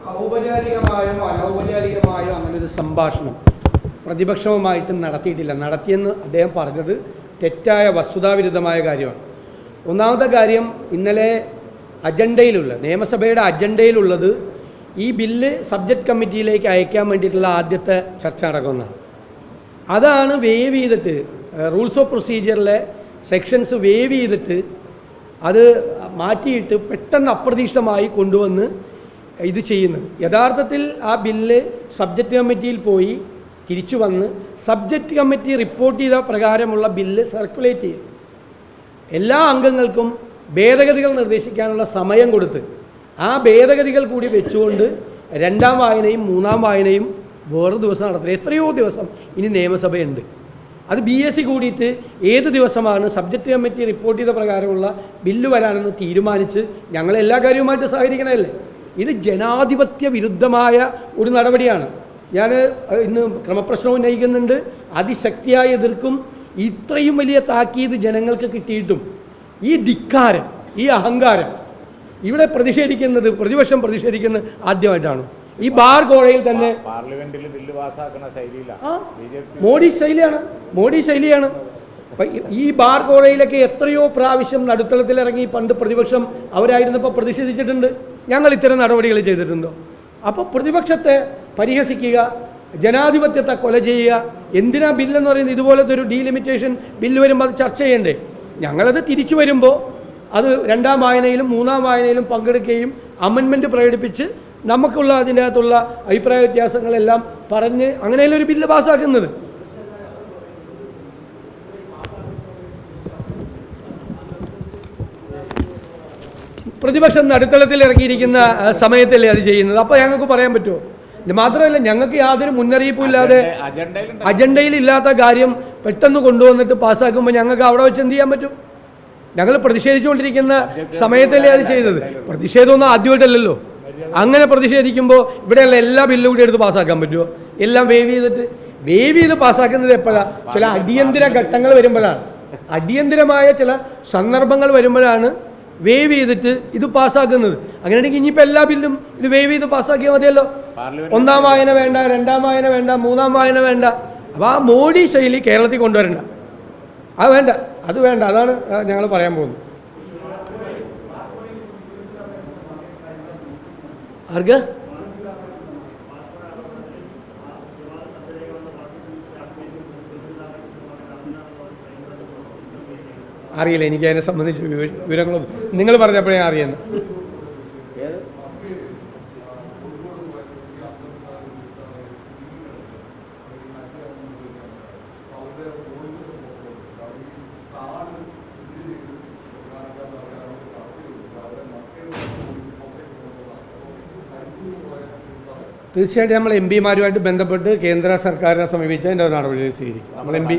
ഔപചാരികമായോ അനൗപചാരികമായോ അങ്ങനൊരു സംഭാഷണം പ്രതിപക്ഷവുമായിട്ട് നടത്തിയിട്ടില്ല. നടത്തിയെന്ന് അദ്ദേഹം പറഞ്ഞത് തെറ്റായ വസ്തുതാവിരുദ്ധമായ കാര്യമാണ്. ഒന്നാമത്തെ കാര്യം, ഇന്നലെ നിയമസഭയുടെ അജണ്ടയിലുള്ളത് ഈ ബില്ല് സബ്ജക്റ്റ് കമ്മിറ്റിയിലേക്ക് അയക്കാൻ വേണ്ടിയിട്ടുള്ള ആദ്യത്തെ ചർച്ച നടക്കുന്നതാണ്. അതാണ് വേവ് ചെയ്തിട്ട് റൂൾസ് ഓഫ് പ്രൊസീജിയറിലെ സെക്ഷൻസ് വേവ് ചെയ്തിട്ട് അത് മാറ്റിയിട്ട് പെട്ടെന്ന് അപ്രതീക്ഷിതമായി കൊണ്ടുവന്ന് ഇത് ചെയ്യുന്നത്. യഥാർത്ഥത്തിൽ ആ ബില്ല് സബ്ജക്റ്റ് കമ്മിറ്റിയിൽ പോയി തിരിച്ചു വന്ന് സബ്ജക്റ്റ് കമ്മിറ്റി റിപ്പോർട്ട് ചെയ്ത പ്രകാരമുള്ള ബില്ല് സർക്കുലേറ്റ് ചെയ്യും. എല്ലാ അംഗങ്ങൾക്കും ഭേദഗതികൾ നിർദ്ദേശിക്കാനുള്ള സമയം കൊടുത്ത് ആ ഭേദഗതികൾ കൂടി വെച്ചുകൊണ്ട് രണ്ടാം വായനയും മൂന്നാം വായനയും വേറെ ദിവസം നടത്തുന്നത്. എത്രയോ ദിവസം ഇനി നിയമസഭയുണ്ട്. അത് BSc കൂടിയിട്ട് ഏത് ദിവസമാണ് സബ്ജക്റ്റ് കമ്മിറ്റി റിപ്പോർട്ട് ചെയ്ത പ്രകാരമുള്ള ബില്ല് വരാനെന്ന് തീരുമാനിച്ച് ഞങ്ങളെല്ലാ കാര്യവുമായിട്ട് സഹകരിക്കണമല്ലേ. ഇത് ജനാധിപത്യ വിരുദ്ധമായ ഒരു നടപടിയാണ്. ഞാൻ ഇന്ന് ക്രമപ്രശ്നം ഉന്നയിക്കുന്നുണ്ട്, അതിശക്തിയായി എതിർക്കും. ഇത്രയും വലിയ താക്കീത് ജനങ്ങൾക്ക് കിട്ടിയിട്ടും ഈ ധിക്കാരം, ഈ അഹങ്കാരം ഇവിടെ പ്രതിപക്ഷം പ്രതിഷേധിക്കുന്നത് ആദ്യമായിട്ടാണ്. ഈ ബാർ കോഴയിൽ തന്നെ പാർലമെന്റിൽ ബില്ല് പാസ്സാക്കുന്ന മോഡി ശൈലിയാണ്. ഈ ബാർ കോഴയിലൊക്കെ എത്രയോ പ്രാവശ്യം നടുത്തളത്തിലിറങ്ങി പണ്ട് പ്രതിപക്ഷം അവരായിരുന്നപ്പോൾ പ്രതിഷേധിച്ചിട്ടുണ്ട്. ഞങ്ങൾ ഇത്തരം നടപടികൾ ചെയ്തിട്ടുണ്ടോ? അപ്പോൾ പ്രതിപക്ഷത്തെ പരിഹസിക്കുക, ജനാധിപത്യത്തെ കൊല ചെയ്യുക. എന്തിനാ ബില്ലെന്ന് പറയുന്നത്? ഇതുപോലത്തെ ഒരു ഡീലിമിറ്റേഷൻ ബില്ല് വരുമ്പോൾ അത് ചർച്ച ചെയ്യണ്ടേ? ഞങ്ങളത് തിരിച്ചു വരുമ്പോൾ അത് രണ്ടാം വായനയിലും മൂന്നാം വായനയിലും പങ്കെടുക്കുകയും അമെൻമെൻറ്റ് പ്രകടിപ്പിച്ച് നമുക്കുള്ള അതിൻ്റെ അകത്തുള്ള അഭിപ്രായ വ്യത്യാസങ്ങളെല്ലാം പറഞ്ഞ് അങ്ങനെയല്ല ഒരു ബില്ല് പാസ്സാക്കുന്നത്. പ്രതിപക്ഷം നടുത്തളത്തിൽ ഇറങ്ങിയിരിക്കുന്ന സമയത്തല്ലേ അത് ചെയ്യുന്നത്. അപ്പോൾ ഞങ്ങൾക്ക് പറയാൻ പറ്റുമോ? മാത്രമല്ല, ഞങ്ങൾക്ക് യാതൊരു മുന്നറിയിപ്പും ഇല്ലാതെ അജണ്ടയിൽ ഇല്ലാത്ത കാര്യം പെട്ടെന്ന് കൊണ്ടുവന്നിട്ട് പാസ്സാക്കുമ്പോൾ ഞങ്ങൾക്ക് അവിടെ വെച്ച് എന്ത് ചെയ്യാൻ പറ്റും? ഞങ്ങൾ പ്രതിഷേധിച്ചുകൊണ്ടിരിക്കുന്ന സമയത്തല്ലേ അത് ചെയ്തത്. പ്രതിഷേധമൊന്നും ആദ്യമായിട്ടല്ലല്ലോ. അങ്ങനെ പ്രതിഷേധിക്കുമ്പോൾ ഇവിടെയുള്ള എല്ലാ ബില്ലും കൂടി എടുത്ത് പാസ്സാക്കാൻ പറ്റുമോ? എല്ലാം വേവ് ചെയ്ത് പാസ്സാക്കുന്നത് എപ്പോഴാണ്? ചില അടിയന്തര ഘട്ടങ്ങൾ വരുമ്പോഴാണ്, അടിയന്തരമായ ചില സന്ദർഭങ്ങൾ വരുമ്പോഴാണ് വേവ് ചെയ്തിട്ട് ഇത് പാസ്സാക്കുന്നത്. അങ്ങനെയാണെങ്കിൽ ഇനിയിപ്പോൾ എല്ലാ ബില്ലും ഇത് വേവ് ചെയ്ത് പാസ്സാക്കിയാൽ മതിയല്ലോ. ഒന്നാം വായന വേണ്ട, രണ്ടാം വായന വേണ്ട, മൂന്നാം വായന വേണ്ട. അപ്പോൾ ആ മോഡി ശൈലി കേരളത്തിൽ കൊണ്ടുവരണ്ട. അത് വേണ്ട. അതാണ് ഞങ്ങൾ പറയാൻ പോകുന്നത്. ആർക്ക് അറിയില്ല, എനിക്ക് അതിനെ സംബന്ധിച്ച് വിവരങ്ങളും നിങ്ങൾ പറഞ്ഞപ്പോഴേ അറിയുന്നു. തീർച്ചയായിട്ടും നമ്മൾ MP മാരുമായിട്ട് ബന്ധപ്പെട്ട് കേന്ദ്ര സർക്കാരിനെ സമീപിച്ച് അതിൻ്റെ നടപടികൾ സ്വീകരിക്കും. നമ്മൾ MP